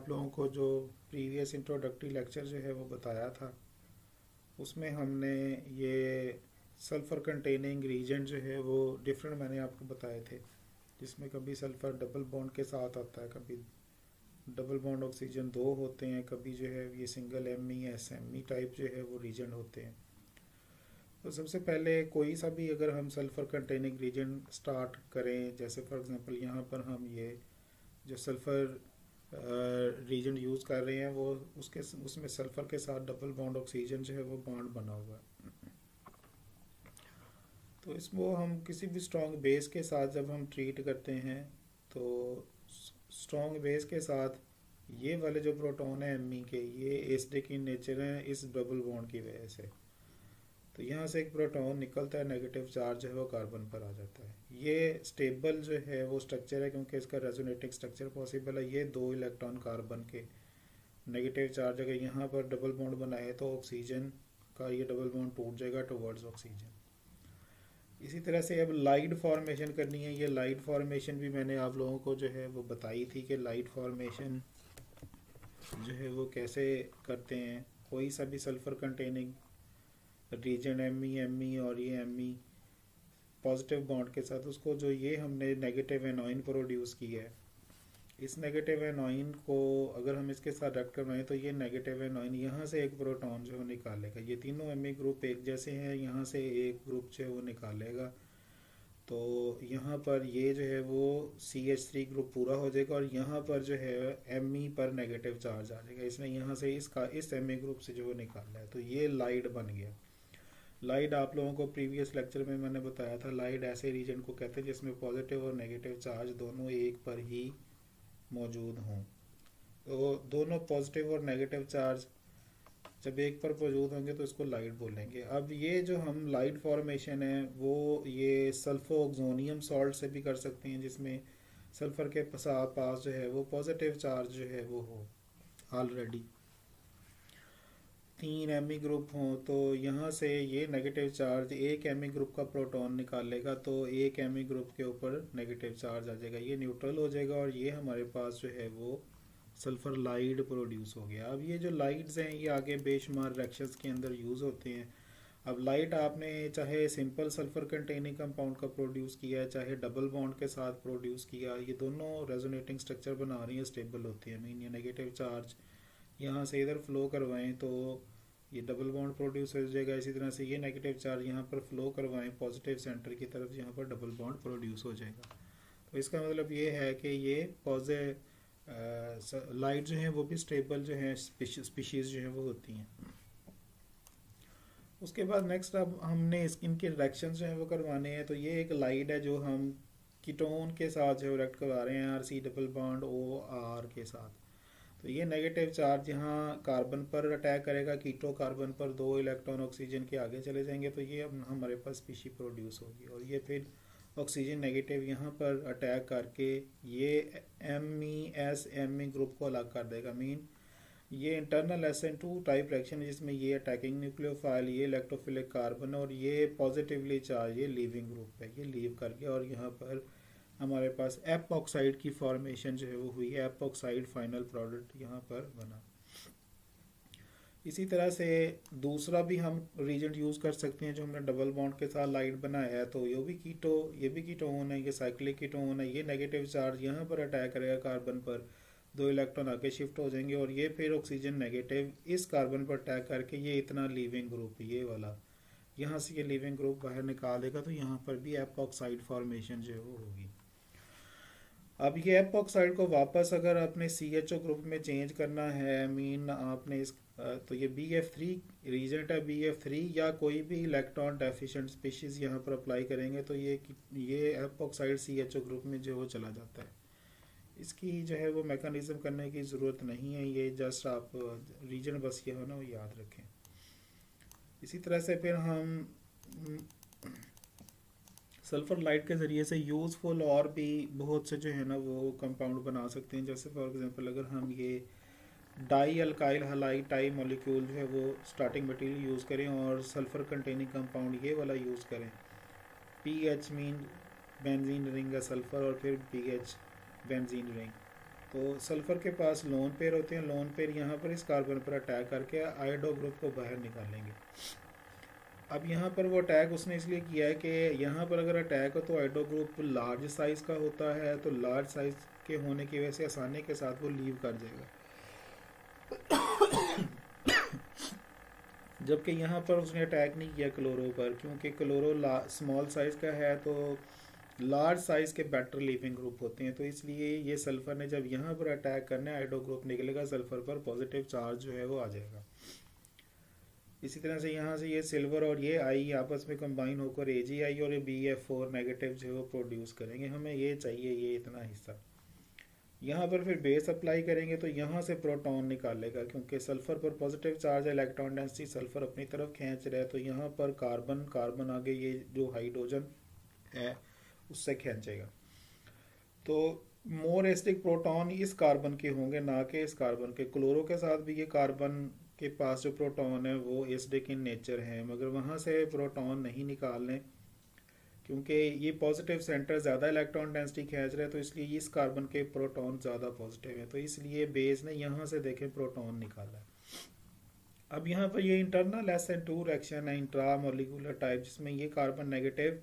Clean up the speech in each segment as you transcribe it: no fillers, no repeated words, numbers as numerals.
आप लोगों को जो प्रीवियस इंट्रोडक्टरी लेक्चर जो है वो बताया था, उसमें हमने ये सल्फ़र कंटेनिंग रीजेंट जो है वो डिफरेंट मैंने आपको बताए थे, जिसमें कभी सल्फ़र डबल बॉन्ड के साथ आता है, कभी डबल बॉन्ड ऑक्सीजन दो होते हैं, कभी जो है ये single M E S M E type जो है वो रीजेंट होते हैं। तो सबसे पहले कोई सा भी अगर हम सल्फ़र कंटेनिंग रीजेंट स्टार्ट करें, जैसे फॉर एग्जांपल यहाँ पर हम ये जो सल्फ़र रीजेंट यूज़ कर रहे हैं वो उसके उसमें सल्फ़र के साथ डबल बॉन्ड ऑक्सीजन जो है वो बॉन्ड बना हुआ है। तो इसको हम किसी भी स्ट्रॉन्ग बेस के साथ जब हम ट्रीट करते हैं तो स्ट्रॉन्ग बेस के साथ ये वाले जो प्रोटॉन है एम के, ये एसिडिक इन नेचर है इस डबल बॉन्ड की वजह से। तो यहाँ से एक प्रोटॉन निकलता है, नेगेटिव चार्ज है वो कार्बन पर आ जाता है। ये स्टेबल जो है वो स्ट्रक्चर है क्योंकि इसका रेजोनेटिंग स्ट्रक्चर पॉसिबल है। ये दो इलेक्ट्रॉन कार्बन के नेगेटिव चार्ज अगर यहाँ पर डबल बॉन्ड बनाए तो ऑक्सीजन का ये डबल बॉन्ड टूट जाएगा टुवर्ड्स ऑक्सीजन। इसी तरह से अब लाइट फॉर्मेशन करनी है। ये लाइट फॉर्मेशन भी मैंने आप लोगों को जो है वो बताई थी कि लाइट फॉर्मेशन जो है वो कैसे करते हैं। कोई सा भी sulphur containing region M E और ये एम ई पॉजिटिव बॉन्ड के साथ, उसको जो ये हमने नेगेटिव एनॉइन प्रोड्यूस की है, इस नेगेटिव एनॉइन को अगर हम इसके साथ रख करवाएं तो ये नेगेटिव एनॉइन यहाँ से एक प्रोटॉन जो है निकालेगा। ये तीनों एम ई ग्रुप एक जैसे हैं, यहाँ से एक ग्रुप जो है वो निकालेगा। तो यहाँ पर ये जो है वो CH3 ग्रुप पूरा हो जाएगा और यहाँ पर जो है एम ई पर नेगेटिव चार्ज आ जाएगा। इसने यहाँ से इस एम ई ग्रुप से जो है निकाला है, तो ये लाइट बन गया। लाइट आप लोगों को प्रीवियस लेक्चर में मैंने बताया था, लाइट ऐसे रीजन को कहते हैं जिसमें पॉजिटिव और नेगेटिव चार्ज दोनों एक पर ही मौजूद हों। तो दोनों पॉजिटिव और नेगेटिव चार्ज जब एक पर मौजूद होंगे तो इसको लाइट बोलेंगे। अब ये जो हम लाइट फॉर्मेशन है वो ये सल्फोक्सोनियम सॉल्ट से भी कर सकते हैं, जिसमें सल्फर के पास जो है वो पॉजिटिव चार्ज जो है वो हो ऑलरेडी। तीन एम ई ग्रुप हों तो यहाँ से ये नेगेटिव चार्ज एक एम ई ग्रुप का प्रोटॉन निकालेगा, तो एक एम ई ग्रुप के ऊपर नेगेटिव चार्ज आ जाएगा, ये न्यूट्रल हो जाएगा और ये हमारे पास जो है वो सल्फ़र लाइट प्रोड्यूस हो गया। अब ये जो लाइट्स हैं ये आगे बेशुमार रिएक्शंस के अंदर यूज़ होते हैं। अब लाइट आपने चाहे सिंपल सल्फ़र कंटेनिंग कंपाउंड का प्रोड्यूस किया है, चाहे डबल बॉन्ड के साथ प्रोड्यूस किया, ये दोनों रेजोनेटिंग स्ट्रक्चर बना रही हैं, स्टेबल होती है। मीन ये नेगेटिव चार्ज यहाँ से इधर फ्लो करवाएं तो ये डबल बॉन्ड प्रोड्यूस हो जाएगा। इसी तरह से ये नेगेटिव चार्ज यहाँ पर फ्लो करवाएं पॉजिटिव सेंटर की तरफ, यहाँ पर डबल बॉन्ड प्रोड्यूस हो जाएगा। तो इसका मतलब ये है कि ये लाइट जो है वो भी स्टेबल जो है स्पीशीज़ जो है वो होती हैं। उसके बाद नेक्स्ट अब हमने इनके रिएक्शंस जो है वो करवाने हैं। तो ये एक लाइट है जो हम कीटोन के साथ जो रिएक्ट करवा रहे हैं, RC डबल बॉन्ड OR के साथ। तो ये नेगेटिव चार्ज यहाँ कार्बन पर अटैक करेगा, कीटो कार्बन पर, दो इलेक्ट्रॉन ऑक्सीजन के आगे चले जाएंगे, तो ये अब हमारे पास स्पीशी प्रोड्यूस होगी। और ये फिर ऑक्सीजन नेगेटिव यहाँ पर अटैक करके ये MES ग्रुप को अलग कर देगा। मीन ये इंटरनल SN2 टाइप रिएक्शन है जिसमें ये अटैकिंग न्यूक्लियोफाइल, ये इलेक्ट्रोफिलिक कार्बन और ये पॉजिटिवली चार्ज ये लीविंग ग्रुप है, ये लीव कर गया और यहाँ पर हमारे पास एपॉक्साइड की फॉर्मेशन जो है वो हुई है। एपॉक्साइड फाइनल प्रोडक्ट यहाँ पर बना। इसी तरह से दूसरा भी हम रीजेंट यूज़ कर सकते हैं जो हमने डबल बॉन्ड के साथ लाइट बनाया है। तो ये भी कीटोन है, ये साइक्लिक कीटोन है। ये नेगेटिव चार्ज यहाँ पर अटैक करेगा कार्बन पर, दो इलेक्ट्रॉन आगे शिफ्ट हो जाएंगे और ये फिर ऑक्सीजन नेगेटिव इस कार्बन पर अटैक करके ये इतना लीविंग ग्रुप, ये वाला यहाँ से ये लीविंग ग्रुप बाहर निकाल देगा। तो यहाँ पर भी एपॉक्साइड फॉर्मेशन जो है वो होगी। अब ये एपॉक्साइड को वापस अगर आपने CHO ग्रुप में चेंज करना है, मीन आपने इस तो ये BF3 रीजेंट है, BF3 या कोई भी इलेक्ट्रॉन डेफिशिएंट स्पीशीज़ यहाँ पर अप्लाई करेंगे तो ये एपॉक्साइड CHO ग्रुप में जो वो चला जाता है। इसकी जो है वो मैकेनिज्म करने की ज़रूरत नहीं है, ये जस्ट आप रीजन बस ये हो ना वो याद रखें। इसी तरह से फिर हम सल्फ़र लाइट के ज़रिए से यूज़फुल और भी बहुत से जो है ना वो कंपाउंड बना सकते हैं। जैसे फॉर एग्जांपल अगर हम ये die alkyl halide tie molecule जो है वो स्टार्टिंग मटेरियल यूज़ करें और सल्फ़र कंटेनिंग कंपाउंड ये वाला यूज़ करें, PH मीन बेंजीन रिंग है सल्फ़र और फिर BH बेंजीन रिंग, तो सल्फ़र के पास लोन पेयर होते हैं, लोन पेयर यहाँ पर इस कार्बन पर अटैक करके आयोडो ग्रुप को बाहर निकालेंगे। अब यहाँ पर वो अटैक उसने इसलिए किया है कि यहाँ पर अगर अटैक हो तो आयोडो ग्रुप लार्ज साइज़ का होता है, तो लार्ज साइज़ के होने की वजह से आसानी के साथ वो लीव कर जाएगा। जबकि यहाँ पर उसने अटैक नहीं किया क्लोरो पर, क्योंकि क्लोरो स्मॉल साइज़ का है, तो लार्ज साइज़ के बेटर लीविंग ग्रुप होते हैं। तो इसलिए ये सल्फ़र ने जब यहाँ पर अटैक करना है, आयोडो ग्रुप निकलेगा, सल्फ़र पर पॉजिटिव चार्ज जो है वो आ जाएगा। इसी तरह से यहाँ से ये सिल्वर और ये आई आपस में कंबाइन होकर AgI और BF4 नेगेटिव जो है वो प्रोड्यूस करेंगे। हमें ये चाहिए, ये इतना हिस्सा। यहाँ पर फिर बेस अप्लाई करेंगे तो यहाँ से प्रोटॉन निकालेगा, क्योंकि सल्फ़र पर पॉजिटिव चार्ज है, इलेक्ट्रॉन डेंसिटी सल्फ़र अपनी तरफ खींच रहा है, तो यहाँ पर कार्बन आगे ये जो हाइड्रोजन है उससे खींचेगा। तो मोर एसिडिक प्रोटॉन इस कार्बन के होंगे, ना कि इस कार्बन के। क्लोरो के साथ भी ये कार्बन के पास जो प्रोटॉन है वो एसिडिक इन नेचर है, मगर वहाँ से प्रोटॉन नहीं निकालने, क्योंकि ये पॉजिटिव सेंटर ज़्यादा इलेक्ट्रॉन डेंसिटी खींच रहा है, तो इसलिए इस कार्बन के प्रोटॉन ज़्यादा पॉजिटिव है, तो इसलिए बेस ने यहाँ से देखें प्रोटॉन निकाला है। अब यहाँ पर ये इंटरनल SN2 रिएक्शन है इंट्रा मोलिकुलर टाइप, जिसमें ये कार्बन नेगेटिव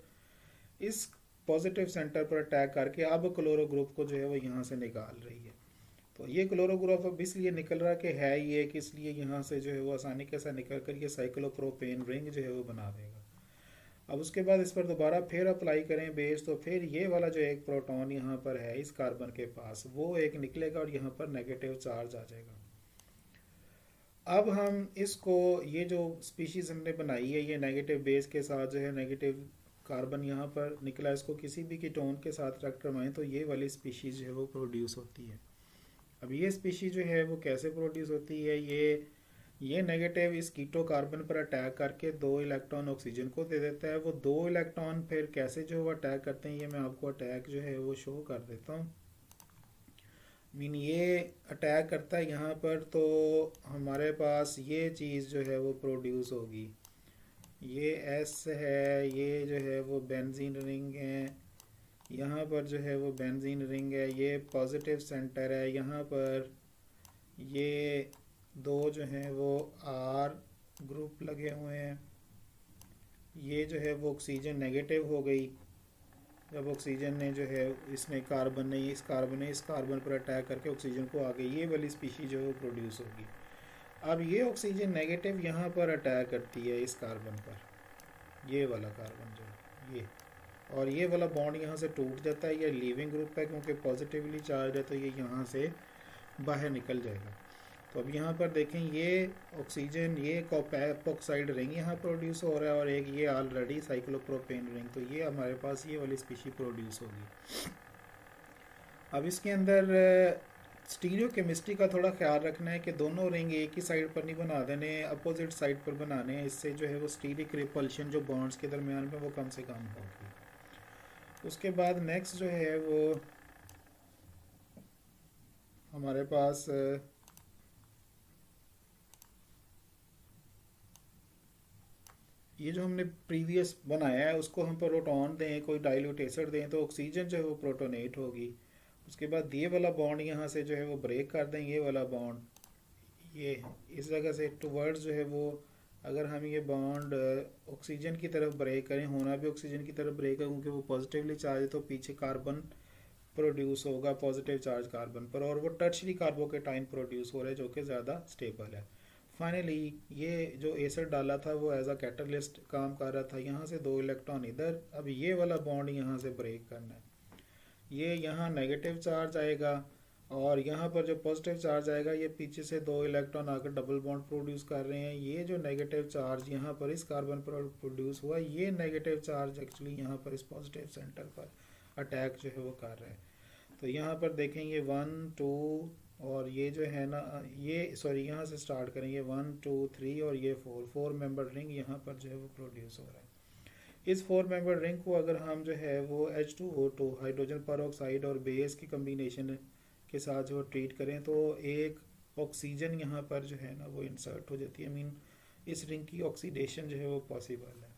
इस पॉजिटिव सेंटर पर अटैक करके अब क्लोरो ग्रुप को जो है वो यहाँ से निकाल रही है। तो ये क्लोरो ग्रुप अब इसलिए निकल रहा कि है ये कि इसलिए यहाँ से जो है वो आसानी के साथ निकल कर ये साइक्लोप्रोपेन रिंग जो है वो बना देगा। अब उसके बाद इस पर दोबारा फिर अप्लाई करें बेस, तो फिर ये वाला जो एक प्रोटॉन यहाँ पर है इस कार्बन के पास, वो एक निकलेगा और यहाँ पर नेगेटिव चार्ज आ जाएगा। अब हम इसको, ये जो स्पीशीज़ हमने बनाई है ये नेगेटिव बेस के साथ जो है नेगेटिव कार्बन यहाँ पर निकला, इसको किसी भी कीटोन के साथ रख करवाएं तो ये वाली स्पीशीज़ जो है वो प्रोड्यूस होती है। अब ये स्पीशीज़ जो है वो कैसे प्रोड्यूस होती है, ये नेगेटिव इस कीटो कार्बन पर अटैक करके 2 इलेक्ट्रॉन ऑक्सीजन को दे देता है। वो 2 इलेक्ट्रॉन फिर कैसे जो वो अटैक करते हैं, ये मैं आपको अटैक जो है वो शो कर देता हूँ। मीन ये अटैक करता है यहाँ पर, तो हमारे पास ये चीज़ जो है वो प्रोड्यूस होगी। ये S है, ये जो है वो बेंजीन रिंग है, यहाँ पर जो है वो बेंजीन रिंग है, ये पॉजिटिव सेंटर है, यहाँ पर ये 2 जो हैं वो R ग्रुप लगे हुए हैं। ये जो है वो ऑक्सीजन नेगेटिव हो गई, जब ऑक्सीजन ने जो है इसने कार्बन ने इस कार्बन पर अटैक करके ऑक्सीजन को आ गई, ये वाली स्पीशी जो है वो प्रोड्यूस होगी। अब ये ऑक्सीजन नेगेटिव यहाँ पर अटैक करती है इस कार्बन पर, ये वाला कार्बन जो है ये, और ये वाला बॉन्ड यहाँ से टूट जाता है। ये लीविंग ग्रुप है क्योंकि पॉजिटिवली चार्ज है, तो ये यहाँ से बाहर निकल जाएगा। तो अब यहाँ पर देखें ये ऑक्सीजन, ये एपॉक्साइड रिंग यहाँ प्रोड्यूस हो रहा है और एक ये ऑलरेडी साइक्लोप्रोपेन रिंग, तो ये हमारे पास ये वाली स्पीशी प्रोड्यूस होगी। अब इसके अंदर स्टीरियो केमिस्ट्री का थोड़ा ख्याल रखना है कि दोनों रिंग एक ही साइड पर नहीं बना देने, अपोजिट साइड पर बनाने हैं, इससे जो है वो स्टीरिक रिपल्शन जो बॉन्ड्स के दरमियान में वो कम से कम होगी। उसके बाद नेक्स्ट जो है वो हमारे पास ये जो हमने प्रीवियस बनाया है उसको हम प्रोटॉन दें, कोई डाइल्यूट एसिड दें, तो ऑक्सीजन जो है वो प्रोटोनेट होगी। उसके बाद ये वाला बॉन्ड यहाँ से जो है वो ब्रेक कर दें, ये वाला बॉन्ड ये इस जगह से टुवर्ड्स जो है वो, अगर हम ये बॉन्ड ऑक्सीजन की तरफ ब्रेक करें, होना भी ऑक्सीजन की तरफ ब्रेक है क्योंकि वो पॉजिटिवली चार्ज है, तो पीछे कार्बन प्रोड्यूस होगा पॉजिटिव चार्ज कार्बन पर, और वो टर्शरी कार्बोकेटाइन प्रोड्यूस हो रहा है जो कि ज़्यादा स्टेबल है। फाइनली ये जो एसिड डाला था वो एज अ कैटलिस्ट काम कर रहा था, यहाँ से 2 इलेक्ट्रॉन इधर, अब ये वाला बॉन्ड यहाँ से ब्रेक करना है, ये यहाँ नेगेटिव चार्ज आएगा और यहाँ पर जो पॉजिटिव चार्ज आएगा, ये पीछे से 2 इलेक्ट्रॉन आकर डबल बॉन्ड प्रोड्यूस कर रहे हैं। ये जो नेगेटिव चार्ज यहाँ पर इस कार्बन पर प्रोड्यूस हुआ, ये नेगेटिव चार्ज एक्चुअली यहाँ पर इस पॉजिटिव सेंटर पर अटैक जो है वो कर रहे हैं। तो यहाँ पर देखेंगे 1 2 और ये जो है ना, ये सॉरी यहाँ से स्टार्ट करेंगे 1 2 3 और ये 4 मेंबर रिंग यहाँ पर जो है वो प्रोड्यूस हो रहा है। इस 4 मेंबर रिंग को अगर हम जो है वो H2O2 हाइड्रोजन परऑक्साइड और बेस की कम्बिनेशन के साथ जो ट्रीट करें तो एक ऑक्सीजन यहाँ पर जो है ना वो इंसर्ट हो जाती है। मीन इस रिंग की ऑक्सीडेशन जो है वो पॉसिबल है।